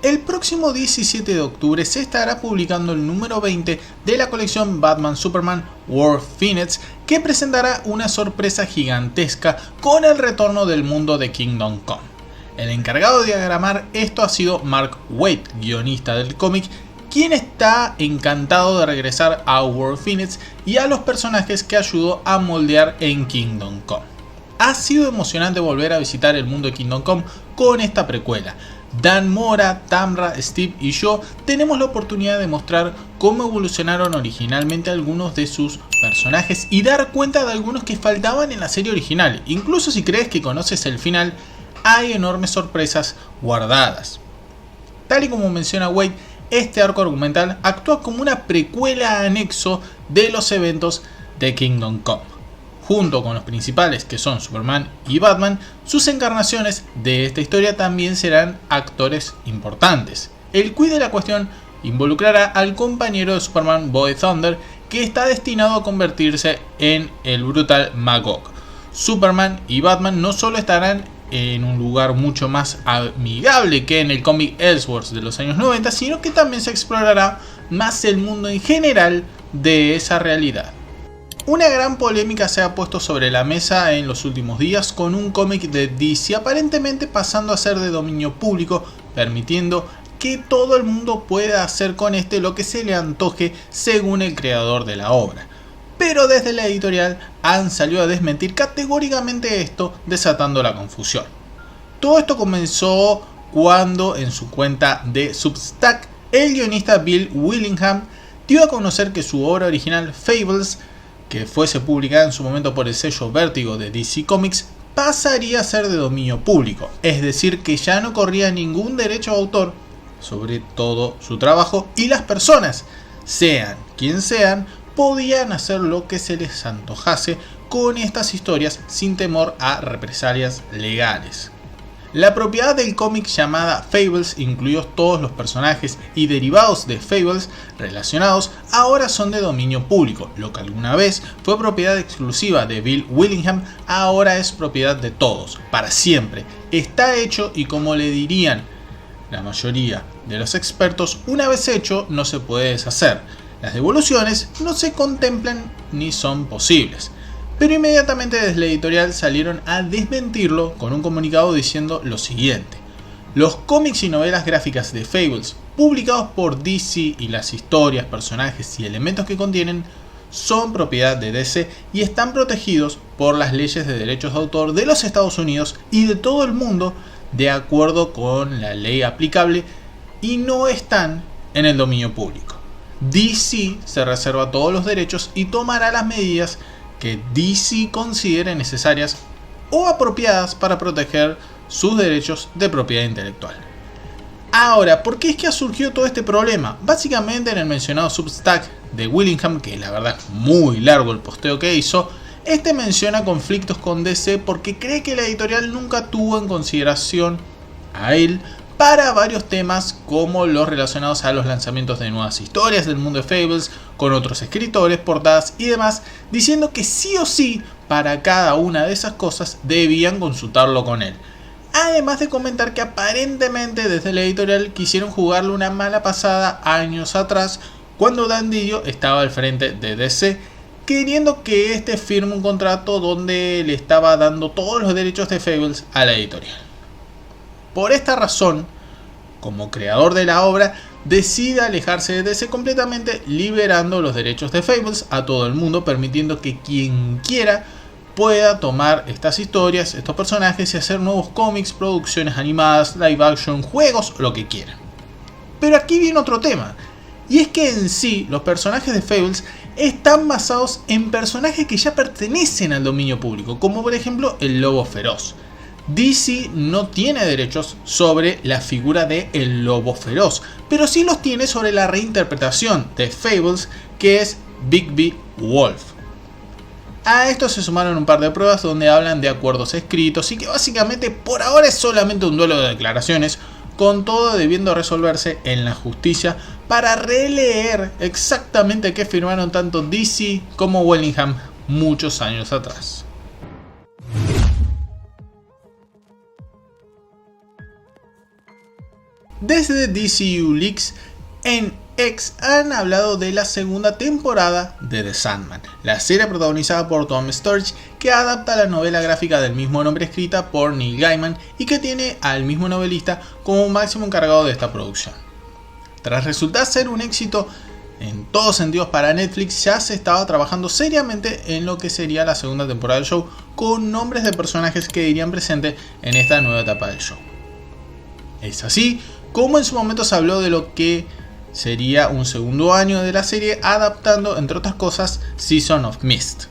El próximo 17 de octubre se estará publicando el número 20 de la colección Batman Superman War Phoenix, que presentará una sorpresa gigantesca con el retorno del mundo de Kingdom Come. El encargado de diagramar esto ha sido Mark Waid, guionista del cómic, quien está encantado de regresar a War Phoenix y a los personajes que ayudó a moldear en Kingdom Come. Ha sido emocionante volver a visitar el mundo de Kingdom Come con esta precuela. Dan Mora, Tamra, Steve y yo tenemos la oportunidad de mostrar cómo evolucionaron originalmente algunos de sus personajes y dar cuenta de algunos que faltaban en la serie original. Incluso si crees que conoces el final, hay enormes sorpresas guardadas. Tal y como menciona Waid, este arco argumental actúa como una precuela anexo de los eventos de Kingdom Come. Junto con los principales, que son Superman y Batman, sus encarnaciones de esta historia también serán actores importantes. El quid de la cuestión involucrará al compañero de Superman, Boy Thunder, que está destinado a convertirse en el brutal Magog. Superman y Batman no solo estarán en un lugar mucho más amigable que en el cómic Elseworlds de los años 90, sino que también se explorará más el mundo en general de esa realidad. Una gran polémica se ha puesto sobre la mesa en los últimos días con un cómic de DC aparentemente pasando a ser de dominio público, permitiendo que todo el mundo pueda hacer con este lo que se le antoje según el creador de la obra. Pero desde la editorial han salido a desmentir categóricamente esto, desatando la confusión. Todo esto comenzó cuando en su cuenta de Substack el guionista Bill Willingham dio a conocer que su obra original Fables, que fuese publicada en su momento por el sello Vértigo de DC Comics, pasaría a ser de dominio público, es decir que ya no corría ningún derecho de autor sobre todo su trabajo y las personas, sean quien sean, podían hacer lo que se les antojase con estas historias sin temor a represalias legales. La propiedad del cómic llamada Fables, incluidos todos los personajes y derivados de Fables relacionados, ahora son de dominio público. Lo que alguna vez fue propiedad exclusiva de Bill Willingham, ahora es propiedad de todos, para siempre. Está hecho y, como le dirían la mayoría de los expertos, una vez hecho no se puede deshacer. Las devoluciones no se contemplan ni son posibles. Pero inmediatamente desde la editorial salieron a desmentirlo con un comunicado diciendo lo siguiente: los cómics y novelas gráficas de Fables publicados por DC y las historias, personajes y elementos que contienen son propiedad de DC y están protegidos por las leyes de derechos de autor de los Estados Unidos y de todo el mundo de acuerdo con la ley aplicable y no están en el dominio público. DC se reserva todos los derechos y tomará las medidas que DC considere necesarias o apropiadas para proteger sus derechos de propiedad intelectual. Ahora, ¿por qué es que ha surgido todo este problema? Básicamente en el mencionado Substack de Willingham, que la verdad es muy largo el posteo que hizo, este menciona conflictos con DC porque cree que la editorial nunca tuvo en consideración a él para varios temas como los relacionados a los lanzamientos de nuevas historias del mundo de Fables con otros escritores, portadas y demás, diciendo que sí o sí para cada una de esas cosas debían consultarlo con él. Además de comentar que aparentemente desde la editorial quisieron jugarle una mala pasada años atrás cuando Dan Didio estaba al frente de DC, queriendo que este firme un contrato donde le estaba dando todos los derechos de Fables a la editorial. Por esta razón, como creador de la obra, decide alejarse de DC completamente, liberando los derechos de Fables a todo el mundo, permitiendo que quien quiera pueda tomar estas historias, estos personajes y hacer nuevos cómics, producciones animadas, live action, juegos, lo que quieran. Pero aquí viene otro tema, y es que en sí los personajes de Fables están basados en personajes que ya pertenecen al dominio público, como por ejemplo el Lobo Feroz. DC no tiene derechos sobre la figura de el Lobo Feroz, pero sí los tiene sobre la reinterpretación de Fables, que es Bigby Wolf. A esto se sumaron un par de pruebas donde hablan de acuerdos escritos y que básicamente por ahora es solamente un duelo de declaraciones, con todo debiendo resolverse en la justicia para releer exactamente qué firmaron tanto DC como Willingham muchos años atrás. Desde DCU Leaks en X han hablado de la segunda temporada de The Sandman, la serie protagonizada por Tom Sturridge que adapta la novela gráfica del mismo nombre escrita por Neil Gaiman y que tiene al mismo novelista como máximo encargado de esta producción. Tras resultar ser un éxito en todos sentidos para Netflix, ya se estaba trabajando seriamente en lo que sería la segunda temporada del show, con nombres de personajes que irían presentes en esta nueva etapa del show. Es así como en su momento se habló de lo que sería un segundo año de la serie, adaptando entre otras cosas Season of Mist,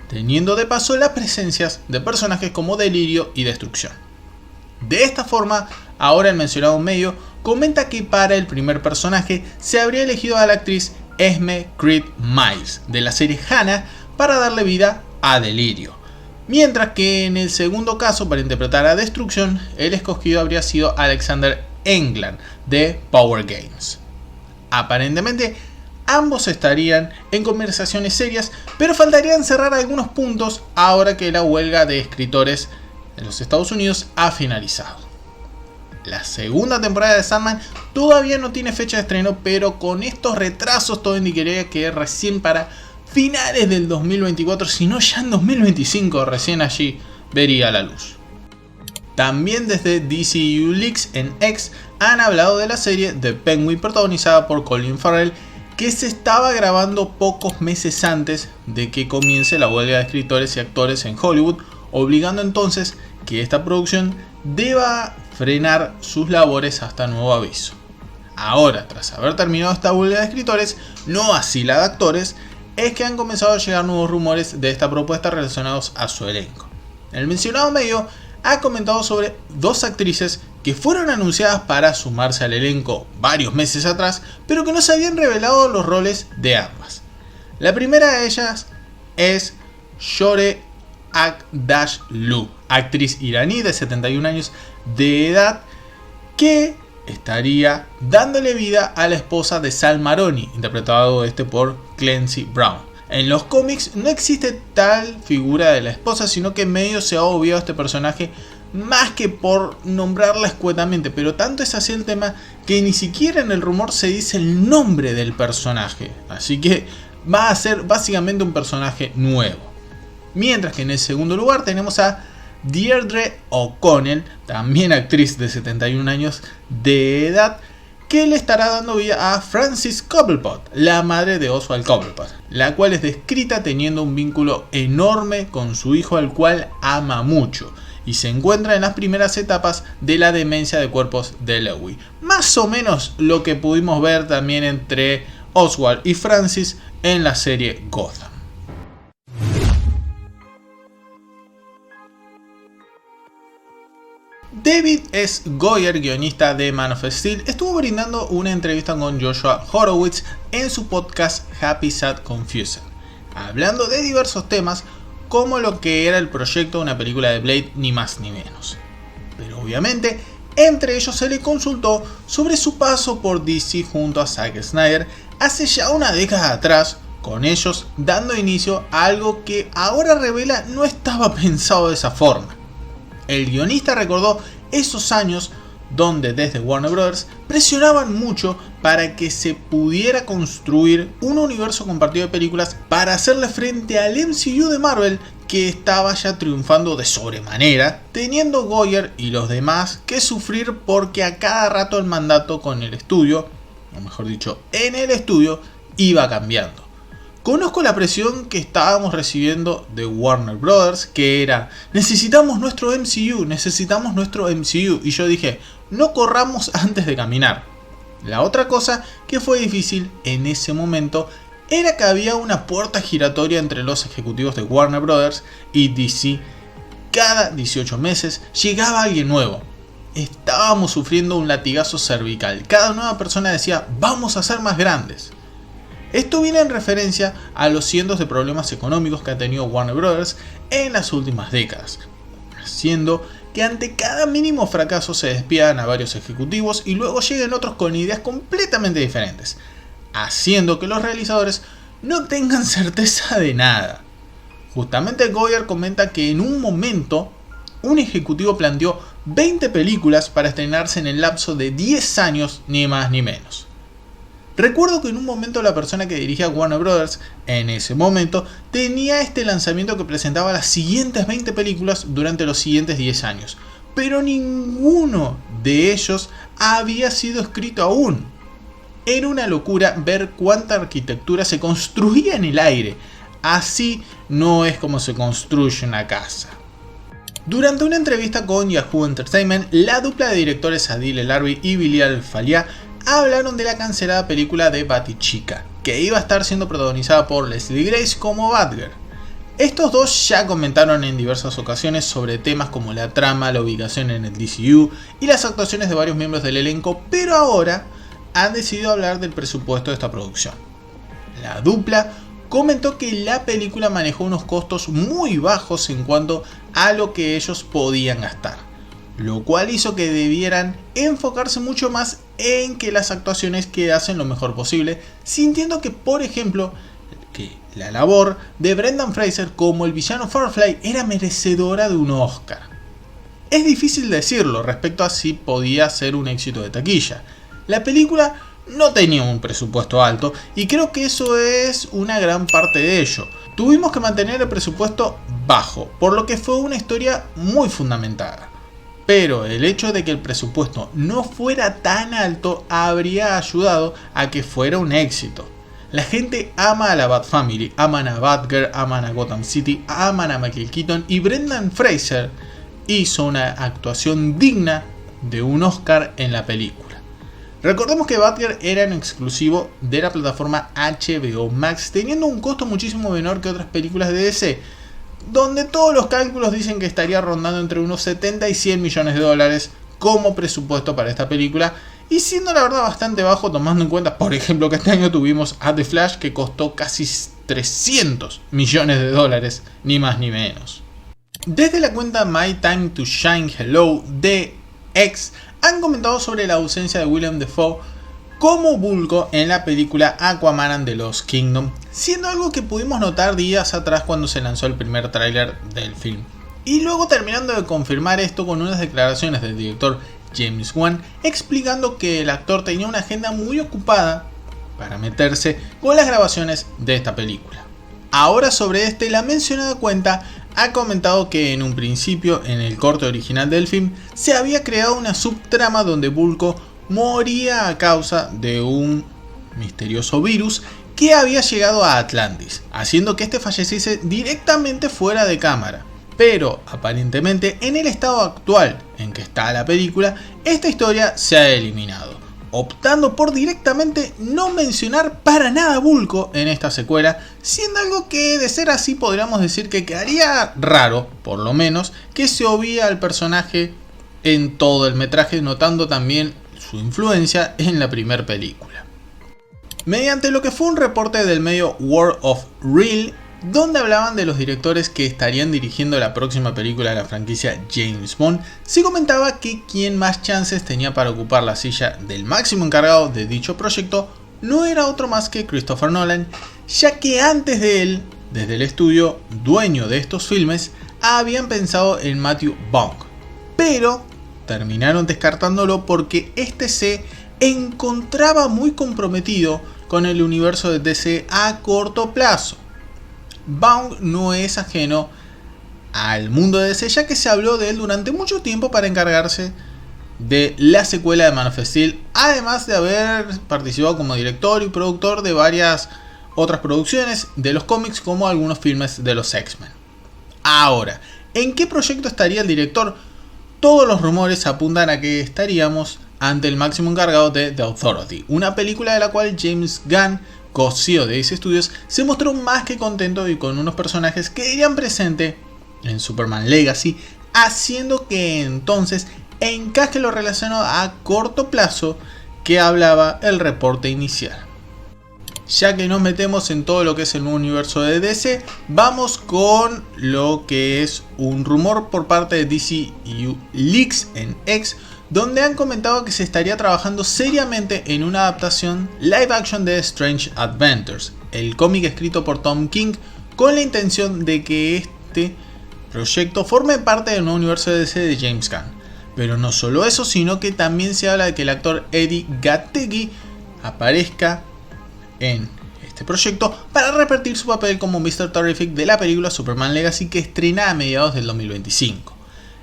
teniendo de paso las presencias de personajes como Delirio y Destrucción. De esta forma, ahora el mencionado medio comenta que para el primer personaje se habría elegido a la actriz Esme Creed Miles de la serie Hannah para darle vida a Delirio, mientras que en el segundo caso, para interpretar a Destrucción, el escogido habría sido Alexander England de Power Games. Aparentemente ambos estarían en conversaciones serias, pero faltarían cerrar algunos puntos ahora que la huelga de escritores en los Estados Unidos ha finalizado. La segunda temporada de Sandman todavía no tiene fecha de estreno, pero con estos retrasos todo indicaría que recién para finales del 2024, si no ya en 2025, recién allí vería la luz. También desde DCU Leaks en X han hablado de la serie The Penguin protagonizada por Colin Farrell, que se estaba grabando pocos meses antes de que comience la huelga de escritores y actores en Hollywood, obligando entonces que esta producción deba frenar sus labores hasta nuevo aviso. Ahora, tras haber terminado esta huelga de escritores, no así la de actores, es que han comenzado a llegar nuevos rumores de esta propuesta relacionados a su elenco. El mencionado medio ha comentado sobre dos actrices que fueron anunciadas para sumarse al elenco varios meses atrás, pero que no se habían revelado los roles de ambas. La primera de ellas es Shore Aghdashloo, actriz iraní de 71 años de edad, que estaría dándole vida a la esposa de Sal Maroni, interpretado por Clancy Brown. En los cómics no existe tal figura de la esposa, sino que medio se ha obviado este personaje más que por nombrarla escuetamente, pero tanto es así el tema que ni siquiera en el rumor se dice el nombre del personaje, así que va a ser básicamente un personaje nuevo. Mientras que en el segundo lugar tenemos a Deirdre O'Connell, también actriz de 71 años de edad, que le estará dando vida a Frances Cobblepot, la madre de Oswald Cobblepot, la cual es descrita teniendo un vínculo enorme con su hijo, al cual ama mucho, y se encuentra en las primeras etapas de la demencia de cuerpos de Lewy. Más o menos lo que pudimos ver también entre Oswald y Frances en la serie Gotham. David S. Goyer, guionista de Man of Steel, estuvo brindando una entrevista con Joshua Horowitz en su podcast Happy Sad Confused, hablando de diversos temas como lo que era el proyecto de una película de Blade, ni más ni menos. Pero obviamente, entre ellos se le consultó sobre su paso por DC junto a Zack Snyder hace ya una década atrás, con ellos dando inicio a algo que ahora revela no estaba pensado de esa forma. El guionista recordó esos años donde desde Warner Bros. Presionaban mucho para que se pudiera construir un universo compartido de películas para hacerle frente al MCU de Marvel, que estaba ya triunfando de sobremanera, teniendo Goyer y los demás que sufrir porque a cada rato el mandato con el estudio, o mejor dicho, en el estudio, iba cambiando. Conozco la presión que estábamos recibiendo de Warner Bros. Que era, necesitamos nuestro MCU, y yo dije, no corramos antes de caminar. La otra cosa que fue difícil en ese momento era que había una puerta giratoria entre los ejecutivos de Warner Bros. Y DC. Cada 18 meses llegaba alguien nuevo. Estábamos sufriendo un latigazo cervical. Cada nueva persona decía, vamos a ser más grandes. Esto viene en referencia a los cientos de problemas económicos que ha tenido Warner Bros. En las últimas décadas, haciendo que ante cada mínimo fracaso se despidan a varios ejecutivos y luego lleguen otros con ideas completamente diferentes, haciendo que los realizadores no tengan certeza de nada. Justamente Goyer comenta que en un momento un ejecutivo planteó 20 películas para estrenarse en el lapso de 10 años, ni más ni menos. Recuerdo que en un momento la persona que dirigía Warner Bros. En ese momento tenía este lanzamiento que presentaba las siguientes 20 películas durante los siguientes 10 años, pero ninguno de ellos había sido escrito aún. Era una locura ver cuánta arquitectura se construía en el aire. Así no es como se construye una casa. Durante una entrevista con Yahoo Entertainment, la dupla de directores Adil El Arbi y Bilal Fallah hablaron de la cancelada película de Batichica, que iba a estar siendo protagonizada por Leslie Grace como Batgirl. Estos dos ya comentaron en diversas ocasiones sobre temas como la trama, la ubicación en el DCU y las actuaciones de varios miembros del elenco, pero ahora han decidido hablar del presupuesto de esta producción. La dupla comentó que la película manejó unos costos muy bajos en cuanto a lo que ellos podían gastar, lo cual hizo que debieran enfocarse mucho más en que las actuaciones quedasen lo mejor posible, sintiendo que, por ejemplo, que la labor de Brendan Fraser como el villano Firefly era merecedora de un Oscar. Es difícil decirlo respecto a si podía ser un éxito de taquilla. La película no tenía un presupuesto alto y creo que eso es una gran parte de ello. Tuvimos que mantener el presupuesto bajo, por lo que fue una historia muy fundamentada. Pero el hecho de que el presupuesto no fuera tan alto habría ayudado a que fuera un éxito. La gente ama a la Bat Family, aman a Batgirl, aman a Gotham City, aman a Michael Keaton y Brendan Fraser hizo una actuación digna de un Oscar en la película. Recordemos que Batgirl era un exclusivo de la plataforma HBO Max, teniendo un costo muchísimo menor que otras películas de DC, donde todos los cálculos dicen que estaría rondando entre unos 70 y 100 millones de dólares como presupuesto para esta película, y siendo la verdad bastante bajo tomando en cuenta, por ejemplo, que este año tuvimos a The Flash que costó casi 300 millones de dólares, ni más ni menos. Desde la cuenta My Time to Shine Hello de X han comentado sobre la ausencia de Willem Dafoe como Vulko en la película Aquaman and the Lost Kingdom, siendo algo que pudimos notar días atrás cuando se lanzó el primer tráiler del film. Y luego terminando de confirmar esto con unas declaraciones del director James Wan explicando que el actor tenía una agenda muy ocupada para meterse con las grabaciones de esta película. Ahora sobre la mencionada cuenta ha comentado que en un principio, en el corte original del film, se había creado una subtrama donde Vulko moría a causa de un misterioso virus que había llegado a Atlantis, haciendo que este falleciese directamente fuera de cámara. Pero aparentemente en el estado actual en que está la película, esta historia se ha eliminado, optando por directamente no mencionar para nada a Vulko en esta secuela, siendo algo que de ser así podríamos decir que quedaría raro, por lo menos, que se obvia al personaje en todo el metraje, notando también su influencia en la primera película. Mediante lo que fue un reporte del medio World of Real, donde hablaban de los directores que estarían dirigiendo la próxima película de la franquicia James Bond, se comentaba que quien más chances tenía para ocupar la silla del máximo encargado de dicho proyecto no era otro más que Christopher Nolan, ya que antes de él, desde el estudio dueño de estos filmes, habían pensado en Matthew Vaughn, pero terminaron descartándolo porque este se encontraba muy comprometido con el universo de DC a corto plazo. Vaughn no es ajeno al mundo de DC, ya que se habló de él durante mucho tiempo para encargarse de la secuela de Man of Steel, además de haber participado como director y productor de varias otras producciones de los cómics, como algunos filmes de los X-Men. Ahora, ¿en qué proyecto estaría el director? Todos los rumores apuntan a que estaríamos ante el máximo encargado de The Authority, una película de la cual James Gunn, co-CEO de DC Studios, se mostró más que contento y con unos personajes que irían presente en Superman Legacy, haciendo que entonces encaje lo relacionado a corto plazo que hablaba el reporte inicial. Ya que nos metemos en todo lo que es el nuevo universo de DC, vamos con lo que es un rumor por parte de DCU Leaks en X, donde han comentado que se estaría trabajando seriamente en una adaptación live action de Strange Adventures, el cómic escrito por Tom King, con la intención de que este proyecto forme parte del nuevo universo de DC de James Gunn. Pero no solo eso, sino que también se habla de que el actor Eddie Gattegi aparezca en este proyecto para repetir su papel como Mr. Terrific de la película Superman Legacy, que estrena a mediados del 2025.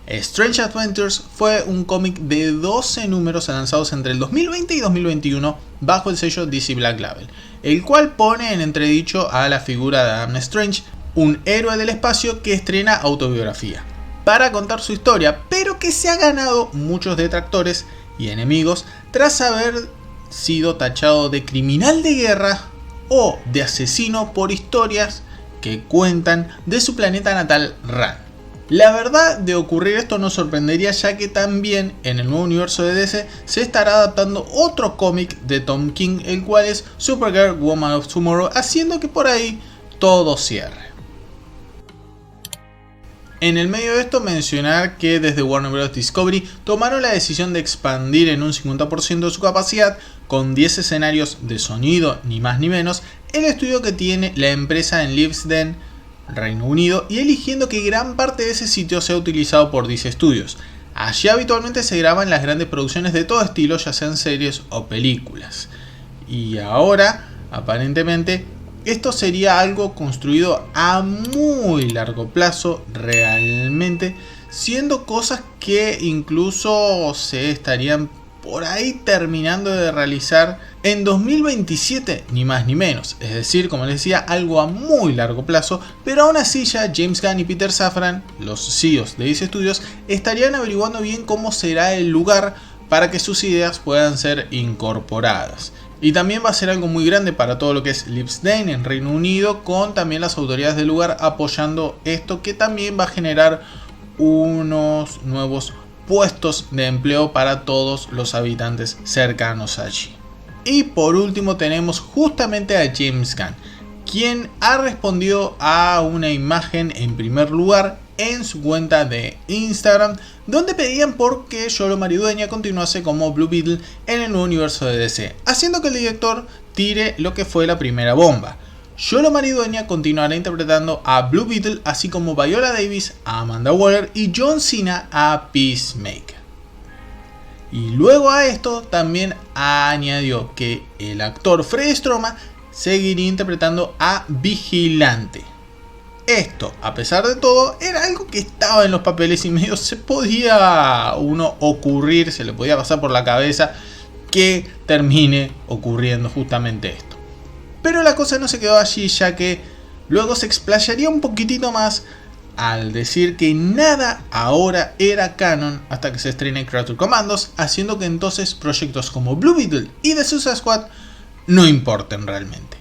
Strange Adventures fue un cómic de 12 números lanzados entre el 2020 y 2021 bajo el sello DC Black Label, el cual pone en entredicho a la figura de Adam Strange, un héroe del espacio que estrena autobiografía para contar su historia, pero que se ha ganado muchos detractores y enemigos tras haber sido tachado de criminal de guerra o de asesino por historias que cuentan de su planeta natal Rann. La verdad, de ocurrir esto no sorprendería, ya que también en el nuevo universo de DC se estará adaptando otro cómic de Tom King, el cual es Supergirl Woman of Tomorrow, haciendo que por ahí todo cierre. En el medio de esto, mencionar que desde Warner Bros. Discovery tomaron la decisión de expandir en un 50% de su capacidad, con 10 escenarios de sonido, ni más ni menos, el estudio que tiene la empresa en Leavesden, Reino Unido, y eligiendo que gran parte de ese sitio sea utilizado por DC Studios. Allí habitualmente se graban las grandes producciones de todo estilo, ya sean series o películas. Y ahora, aparentemente, esto sería algo construido a muy largo plazo realmente, siendo cosas que incluso se estarían por ahí terminando de realizar en 2027, ni más ni menos. Es decir, como les decía, algo a muy largo plazo, pero aún así ya James Gunn y Peter Safran, los CEOs de DC Studios, estarían averiguando bien cómo será el lugar para que sus ideas puedan ser incorporadas. Y también va a ser algo muy grande para todo lo que es Leavesden en Reino Unido, con también las autoridades del lugar apoyando esto, que también va a generar unos nuevos puestos de empleo para todos los habitantes cercanos allí. Y por último tenemos justamente a James Gunn, quien ha respondido a una imagen en primer lugar en su cuenta de Instagram, donde pedían por que Yolo Maridueña continuase como Blue Beetle en el nuevo universo de DC, haciendo que el director tire lo que fue la primera bomba. Yolo Maridueña continuará interpretando a Blue Beetle, así como Viola Davis a Amanda Waller y John Cena a Peacemaker. Y luego a esto también añadió que el actor Freddy Stroma seguiría interpretando a Vigilante. Esto, a pesar de todo, era algo que estaba en los papeles y medio se podía uno ocurrir, se le podía pasar por la cabeza que termine ocurriendo justamente esto. Pero la cosa no se quedó allí, ya que luego se explayaría un poquitito más al decir que nada ahora era canon hasta que se estrene Creature Commandos, haciendo que entonces proyectos como Blue Beetle y The Suicide Squad no importen realmente.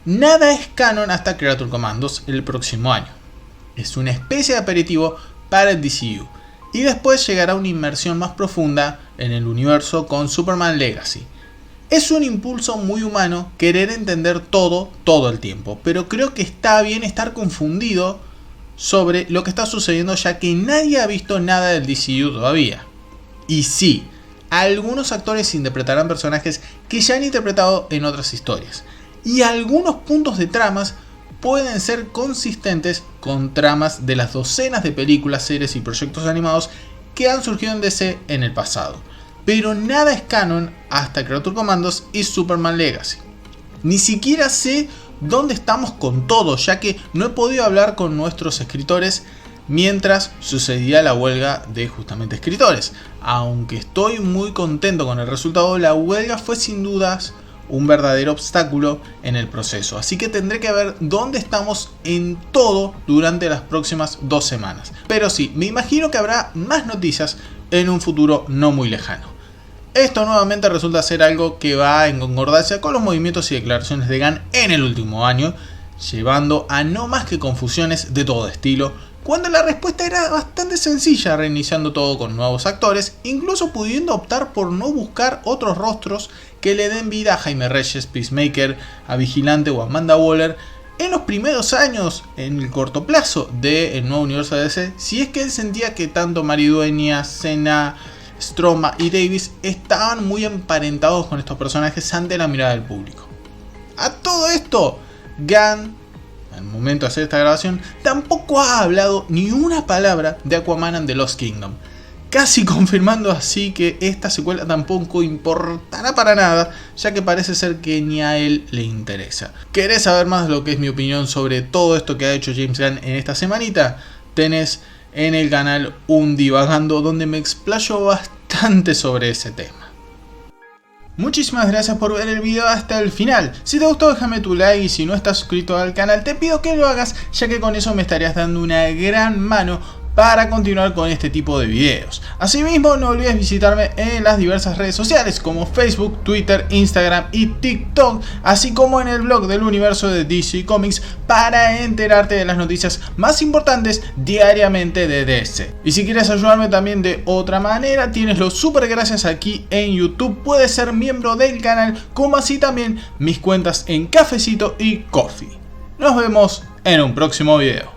Nada es canon hasta Creature Commandos el próximo año. Es una especie de aperitivo para el DCU, y después llegará una inmersión más profunda en el universo con Superman Legacy. Es un impulso muy humano querer entender todo el tiempo, pero creo que está bien estar confundido sobre lo que está sucediendo, ya que nadie ha visto nada del DCU todavía. Y sí, algunos actores interpretarán personajes que ya han interpretado en otras historias, y algunos puntos de tramas pueden ser consistentes con tramas de las docenas de películas, series y proyectos animados que han surgido en DC en el pasado. Pero nada es canon hasta Creature Commandos y Superman Legacy. Ni siquiera sé dónde estamos con todo, ya que no he podido hablar con nuestros escritores mientras sucedía la huelga de justamente escritores. Aunque estoy muy contento con el resultado, la huelga fue sin dudas un verdadero obstáculo en el proceso, así que tendré que ver dónde estamos en todo durante las próximas 2 semanas. Pero sí, me imagino que habrá más noticias en un futuro no muy lejano. Esto nuevamente resulta ser algo que va en concordancia con los movimientos y declaraciones de Gunn en el último año, llevando a no más que confusiones de todo estilo, cuando la respuesta era bastante sencilla, reiniciando todo con nuevos actores, incluso pudiendo optar por no buscar otros rostros que le den vida a Jaime Reyes, Peacemaker, a Vigilante o a Amanda Waller en los primeros años, en el corto plazo del nuevo universo de DC, si es que él sentía que tanto Maridueña, Cena, Stroma y Davis estaban muy emparentados con estos personajes ante la mirada del público. A todo esto, Gunn al momento de hacer esta grabación, tampoco ha hablado ni una palabra de Aquaman and the Lost Kingdom, casi confirmando así que esta secuela tampoco importará para nada, ya que parece ser que ni a él le interesa. ¿Querés saber más de lo que es mi opinión sobre todo esto que ha hecho James Gunn en esta semanita? Tenés en el canal un divagando donde me explayo bastante sobre ese tema. Muchísimas gracias por ver el video hasta el final. Si te gustó déjame tu like y si no estás suscrito al canal te pido que lo hagas, ya que con eso me estarías dando una gran mano para continuar con este tipo de videos. Asimismo, no olvides visitarme en las diversas redes sociales como Facebook, Twitter, Instagram y TikTok, así como en el blog del universo de DC Comics para enterarte de las noticias más importantes diariamente de DC. Y si quieres ayudarme también de otra manera, tienes los super gracias aquí en YouTube, puedes ser miembro del canal, como así también mis cuentas en Cafecito y Coffee. Nos vemos en un próximo video.